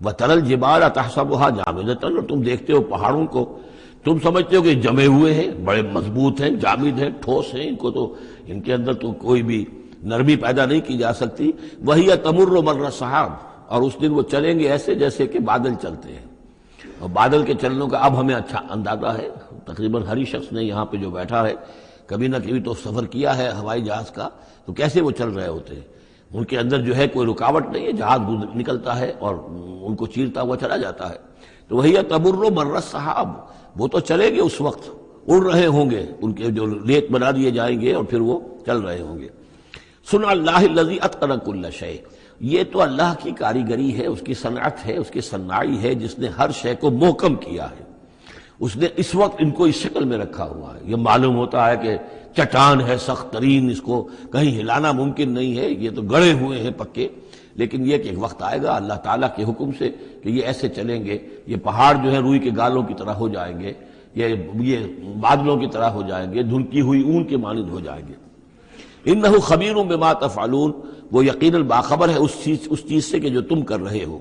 وَتَرَى الْجِبَالَ تَحْسَبُهَا جَامِدَةً، اور تم دیکھتے ہو پہاڑوں کو، تم سمجھتے ہو کہ جمے ہوئے ہیں، بڑے مضبوط ہیں، جامد ہیں، ٹھوس ہیں، ان کو تو ان کے اندر تو کوئی بھی نرمی پیدا نہیں کی جا سکتی۔ وَهِيَ تَمُرُّ مَرَّ السَّحَابِ، اور اس دن وہ چلیں گے ایسے جیسے کہ بادل چلتے ہیں۔ اور بادل کے چلنوں کا اب ہمیں اچھا اندازہ ہے، تقریباً ہر ہی شخص نے یہاں پہ جو بیٹھا ہے کبھی نہ کبھی تو سفر کیا ہے ہوائی جہاز کا، تو کیسے وہ چل رہے ہوتے ہیں۔ ان کے اندر جو ہے کوئی رکاوٹ نہیں ہے، جہاز نکلتا ہے اور ان کو چیرتا ہوا چلا جاتا ہے۔ تو وہی تمر مر السحاب، وہ تو چلیں گے اس وقت، اڑ رہے ہوں گے، ان کے جو ریت بنا دیے جائیں گے اور پھر وہ چل رہے ہوں گے۔ صنع اللہ الذی اتقن کل شیء، یہ تو اللہ کی کاریگری ہے، اس کی صنعت ہے، اس کی صنائی ہے، جس نے ہر شے کو محکم کیا ہے۔ اس نے اس وقت ان کو اس شکل میں رکھا ہوا ہے۔ یہ معلوم ہوتا ہے کہ چٹان ہے سخت ترین، اس کو کہیں ہلانا ممکن نہیں ہے، یہ تو گڑے ہوئے ہیں پکے، لیکن یہ کہ ایک وقت آئے گا اللہ تعالیٰ کے حکم سے کہ یہ ایسے چلیں گے، یہ پہاڑ جو ہے روئی کے گالوں کی طرح ہو جائیں گے، یہ بادلوں کی طرح ہو جائیں گے، دھنکی ہوئی اون کے مانند ہو جائیں گے۔ انہ خبیر بما تفعلون، وہ یقیناً باخبر ہے اس چیز سے کہ جو تم کر رہے ہو۔